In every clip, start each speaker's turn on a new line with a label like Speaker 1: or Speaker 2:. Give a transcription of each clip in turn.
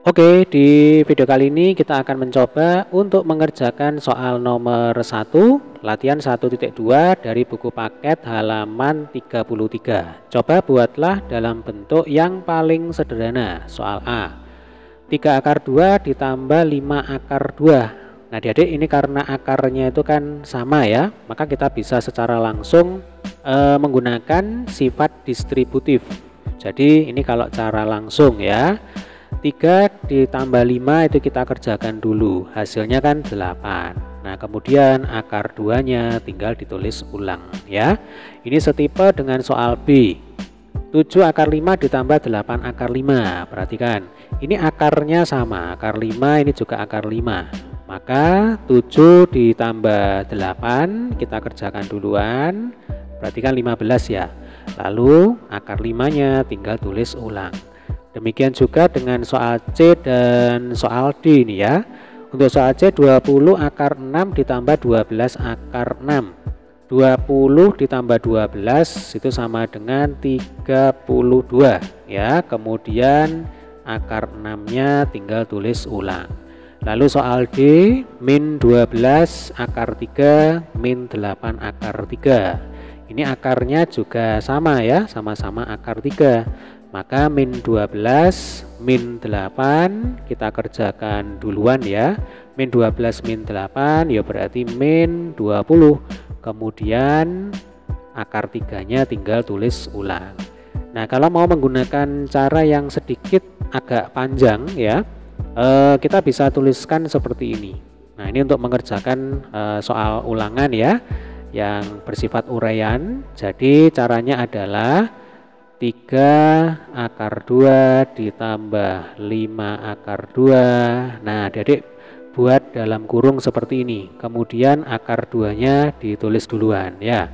Speaker 1: Oke, di video kali ini kita akan mencoba untuk mengerjakan soal nomor 1, latihan 1.2 dari buku paket halaman 33. Coba buatlah dalam bentuk yang paling sederhana. Soal A, 3 akar 2 ditambah 5 akar 2. Nah, adik-adik, ini karena akarnya itu kan sama ya, maka kita bisa secara langsung menggunakan sifat distributif. Jadi ini kalau cara langsung ya, 3 ditambah 5 itu kita kerjakan dulu, hasilnya kan 8. Nah, kemudian akar 2 nya tinggal ditulis ulang ya. Ini setipe dengan soal B, 7 akar 5 ditambah 8 akar 5. Perhatikan, ini akarnya sama, akar 5 ini juga akar 5. Maka 7 ditambah 8 kita kerjakan duluan, perhatikan 15 ya. Lalu akar 5 nya tinggal tulis ulang. Demikian juga dengan soal C dan soal D ini ya. Untuk soal C, 20 akar 6 ditambah 12 akar 6. 20 ditambah 12 itu sama dengan 32 ya. Kemudian akar 6 nya tinggal tulis ulang. Lalu soal D, min 12 akar 3 min 8 akar 3. Ini akarnya juga sama ya, sama-sama akar 3. Maka min 12 min 8 kita kerjakan duluan ya. Min 12 min 8 ya berarti min 20. Kemudian akar 3 nya tinggal tulis ulang. Nah, kalau mau menggunakan cara yang sedikit agak panjang ya, kita bisa tuliskan seperti ini. Nah, ini untuk mengerjakan soal ulangan ya, yang bersifat uraian. Jadi caranya adalah 3 akar 2 ditambah 5 akar 2. Nah, adik-adik buat dalam kurung seperti ini. Kemudian akar 2 nya ditulis duluan ya.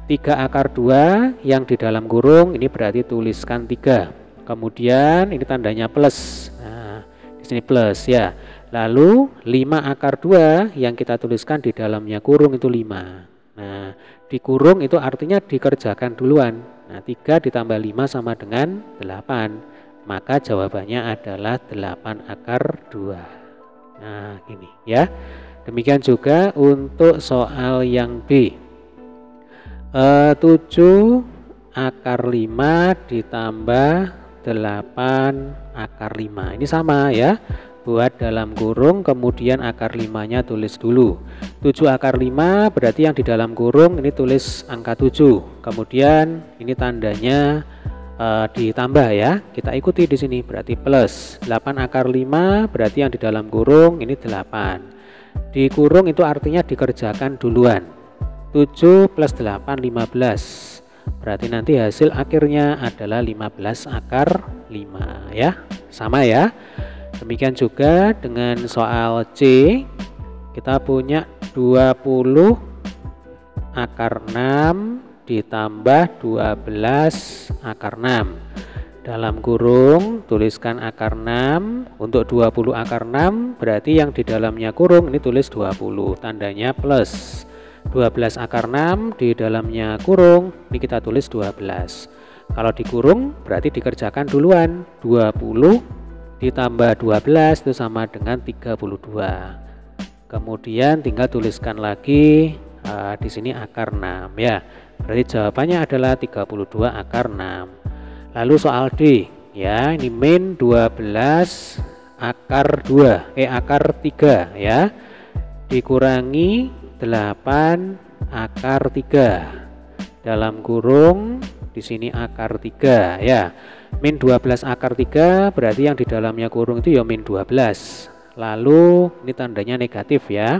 Speaker 1: 3 akar 2 yang di dalam kurung ini berarti tuliskan 3. Kemudian ini tandanya plus. Nah, di sini plus ya. Lalu 5 akar 2 yang kita tuliskan di dalamnya kurung itu 5. Nah, di kurung itu artinya dikerjakan duluan. Nah, 3 ditambah 5 sama dengan 8. Maka jawabannya adalah 8 akar 2. Nah, ini ya. Demikian juga untuk soal yang B. 7 akar 5 ditambah 8 akar 5. Ini sama ya. Buat dalam kurung, kemudian akar 5 nya tulis dulu. 7 akar 5 berarti yang di dalam kurung ini tulis angka 7. Kemudian ini tandanya ditambah ya. Kita ikuti di sini berarti plus. 8 akar 5 berarti yang di dalam kurung ini 8. Di kurung itu artinya dikerjakan duluan. 7 plus 8 15. Berarti nanti hasil akhirnya adalah 15 akar 5 ya. Sama ya. Demikian juga dengan soal C, kita punya 20 akar 6 ditambah 12 akar 6. Dalam kurung tuliskan akar 6. Untuk 20 akar 6 berarti yang di dalamnya kurung ini tulis 20, tandanya plus. 12 akar 6 di dalamnya kurung ini kita tulis 12. Kalau dikurung berarti dikerjakan duluan. 20 ditambah 12 itu sama dengan 32. Kemudian tinggal tuliskan lagi di sini akar 6 ya. Berarti jawabannya adalah 32 akar 6. Lalu soal D ya, ini min 12 akar 2 akar 3 ya. Dikurangi 8 akar 3. Dalam kurung di sini akar 3 ya. Min 12 akar 3 berarti yang di dalamnya kurung itu ya min 12. Lalu ini tandanya negatif ya.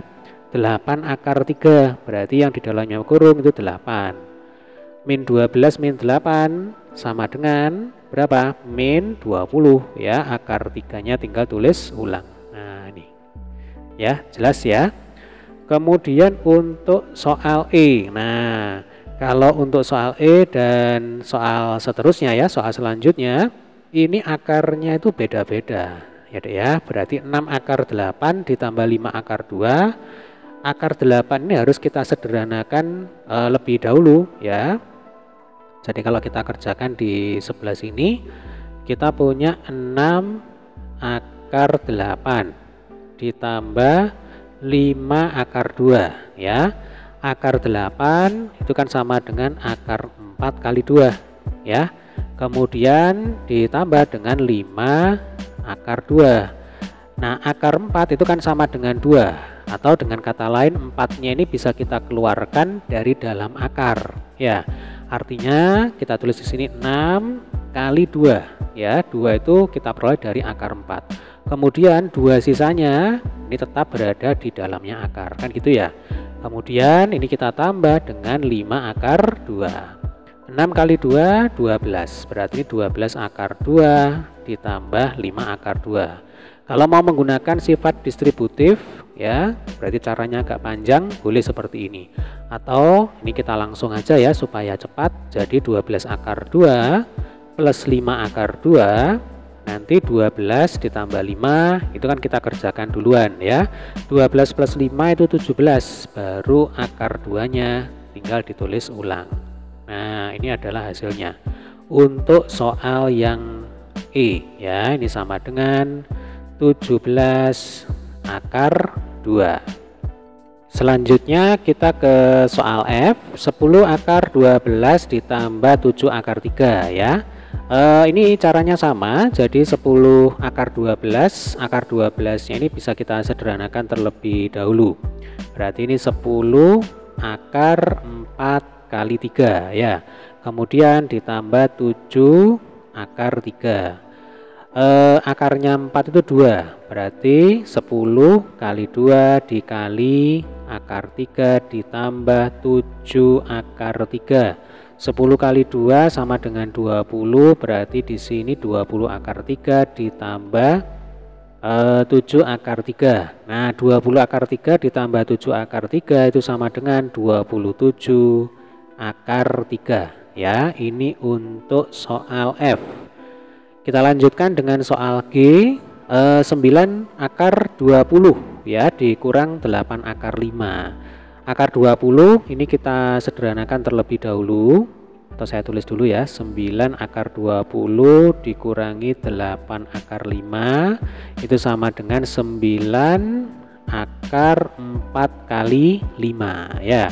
Speaker 1: 8 akar 3 berarti yang di dalamnya kurung itu 8. Min 12 min 8 sama dengan berapa? Min 20 ya. Akar 3 nya tinggal tulis ulang. Nah, ini ya, jelas ya. Kemudian untuk soal E. Nah, kalau untuk soal E dan soal seterusnya ya, soal selanjutnya, ini akarnya itu beda-beda ya dek ya. Berarti 6 akar 8 ditambah 5 akar 2. Akar 8 ini harus kita sederhanakan lebih dahulu ya. Jadi kalau kita kerjakan di sebelah sini, kita punya 6 akar akar 8 ditambah 5 akar 2 ya. Akar 8 itu kan sama dengan akar 4 kali 2 ya. Kemudian ditambah dengan 5 akar 2. Nah, akar 4 itu kan sama dengan 2, atau dengan kata lain 4-nya ini bisa kita keluarkan dari dalam akar ya. Artinya kita tulis di sini 6 kali 2 ya. 2 itu kita peroleh dari akar 4. Kemudian 2 sisanya ini tetap berada di dalamnya akar, kan gitu ya. Kemudian ini kita tambah dengan 5 akar 2. 6 kali 2 12, berarti 12 akar 2 ditambah 5 akar 2. Kalau mau menggunakan sifat distributif ya, berarti caranya agak panjang, boleh seperti ini. Atau ini kita langsung aja ya supaya cepat. Jadi 12 akar 2 plus 5 akar 2, nanti 12 ditambah 5 itu kan kita kerjakan duluan ya. 12 plus 5 itu 17, baru akar 2-nya tinggal ditulis ulang. Nah, ini adalah hasilnya untuk soal yang E ya. Ini sama dengan 17 akar 2. Selanjutnya kita ke soal F. 10 akar 12 ditambah 7 akar 3 ya. Ini caranya sama, jadi 10 akar 12, akar 12 nya ini bisa kita sederhanakan terlebih dahulu. Berarti ini 10 akar 4 kali 3 ya. Kemudian ditambah 7 akar 3. Akarnya 4 itu 2, berarti 10 kali 2 dikali akar 3 ditambah 7 akar 3. 10 kali 2 sama dengan 20, berarti di sini 20 akar 3 ditambah 7 akar 3. Nah, 20 akar 3 ditambah 7 akar 3 itu sama dengan 27 akar 3 ya. Ini untuk soal F. Kita lanjutkan dengan soal G. 9 akar 20 ya dikurang 8 akar 5. Akar 20 ini kita sederhanakan terlebih dahulu, atau saya tulis dulu ya. 9 akar 20 dikurangi 8 akar 5 itu sama dengan 9 akar 4 kali 5 ya.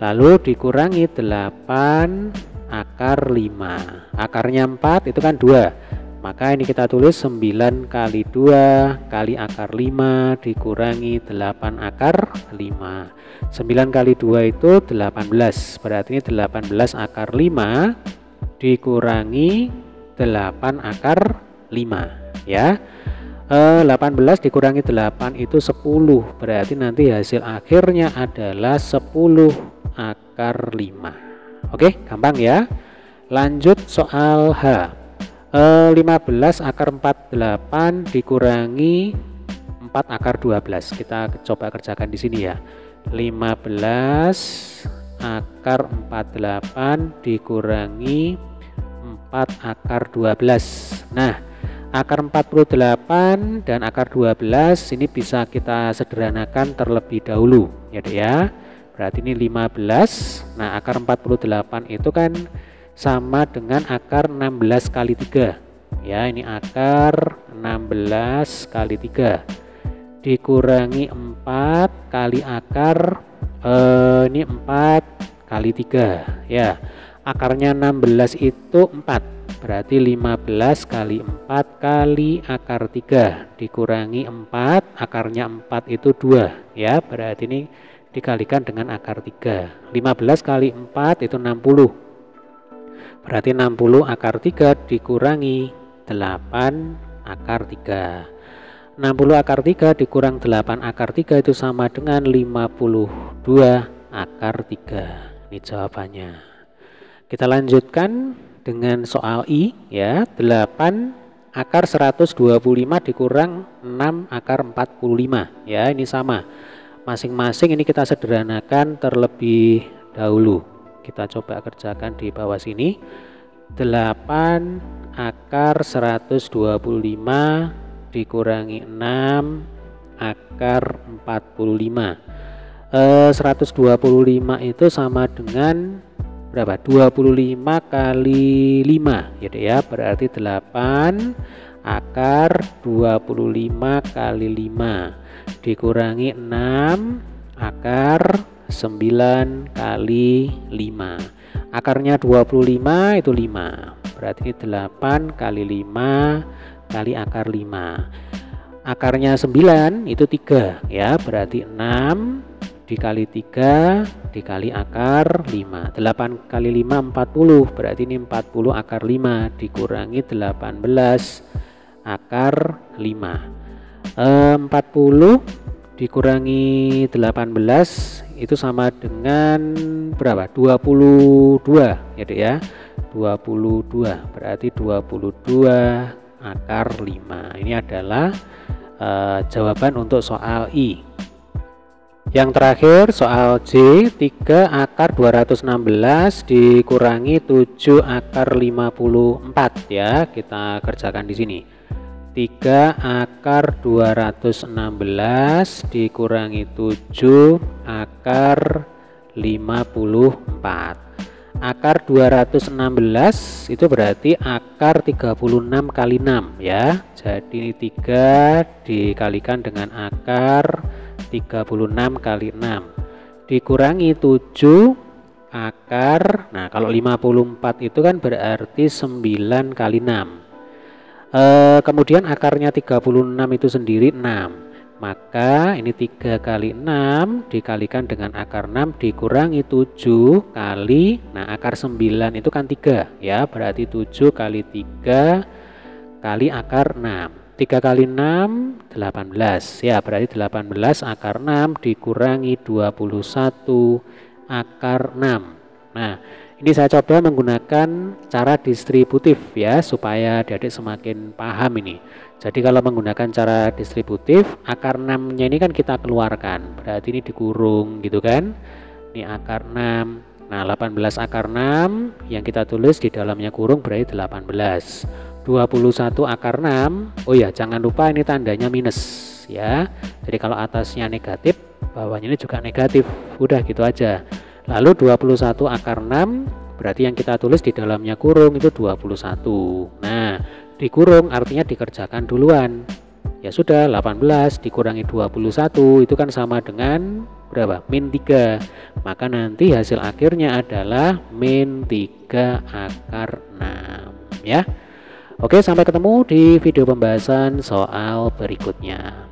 Speaker 1: Lalu dikurangi 8 akar 5. Akarnya 4 itu kan 2. Maka ini kita tulis 9 kali 2 kali akar 5 dikurangi 8 akar 5. 9 kali 2 itu 18, berarti ini 18 akar 5 dikurangi 8 akar 5 ya. 18 dikurangi 8 itu 10, berarti nanti hasil akhirnya adalah 10 akar 5. Oke, gampang ya. Lanjut soal H. 15 akar 48 dikurangi 4 akar 12. Kita coba kerjakan di sini ya. 15 akar 48 dikurangi 4 akar 12. Nah, akar 48 dan akar 12 ini bisa kita sederhanakan terlebih dahulu ya Dek ya. Berarti ini 15. Nah, akar 48 itu kan sama dengan akar 16 kali 3 ya. Ini akar 16 kali 3 dikurangi 4 kali akar ini 4 kali 3 ya. Akarnya 16 itu 4, berarti 15 kali 4 kali akar 3 dikurangi 4, akarnya 4 itu 2 ya. Berarti ini dikalikan dengan akar 3. 15 kali 4 itu 60, berarti 60 akar 3 dikurangi 8 akar 3. 60 akar 3 dikurang 8 akar 3 itu sama dengan 52 akar 3. Ini jawabannya. Kita lanjutkan dengan soal I ya. 8 akar 125 dikurang 6 akar 45 ya. Ini sama. Masing-masing ini kita sederhanakan terlebih dahulu. Kita coba kerjakan di bawah sini. 8 akar 125 dikurangi 6 akar 45. 125 itu sama dengan berapa? 25 kali 5 gitu ya. Berarti 8 akar 25 kali 5 dikurangi 6 akar 9 kali 5. Akarnya 25 itu 5. Berarti ini 8 kali 5 kali akar 5. Akarnya 9 itu 3 ya. Berarti 6 dikali 3 dikali akar 5. 8 kali 5 40. Berarti ini 40 akar 5 dikurangi 18 akar 5. 40 dikurangi 18 itu sama dengan berapa? 22 ya Dek ya. 22 berarti 22 akar 5. Ini adalah jawaban untuk soal I. Yang terakhir soal J, 3 akar 216 dikurangi 7 akar 54 ya. Kita kerjakan di sini. 3 akar 216 dikurangi 7 akar 54. Akar 216 itu berarti akar 36 kali 6 ya. Jadi ini 3 dikalikan dengan akar 36 kali 6 dikurangi 7 akar. Nah, kalau 54 itu kan berarti 9 kali 6. Kemudian akarnya 36 itu sendiri 6. Maka ini 3 kali 6 dikalikan dengan akar 6 dikurangi 7 kali, nah akar 9 itu kan 3 ya. Berarti 7 kali 3 kali akar 6. 3 kali 6 18 ya. Berarti 18 akar 6 dikurangi 21 akar 6. Nah, ini saya coba menggunakan cara distributif ya, supaya adik-adik semakin paham ini. Jadi kalau menggunakan cara distributif, akar 6-nya ini kan kita keluarkan. Berarti ini dikurung gitu kan. Ini akar 6. Nah, 18 akar 6 yang kita tulis di dalamnya kurung berarti 18. 21 akar 6. Oh ya, jangan lupa ini tandanya minus ya. Jadi kalau atasnya negatif, bawahnya ini juga negatif. Udah gitu aja. Lalu 21 akar 6 berarti yang kita tulis di dalamnya kurung itu 21. Nah, dikurung artinya dikerjakan duluan. Ya sudah, 18 dikurangi 21 itu kan sama dengan berapa? Min 3. Maka nanti hasil akhirnya adalah min 3 akar 6 ya. Oke, sampai ketemu di video pembahasan soal berikutnya.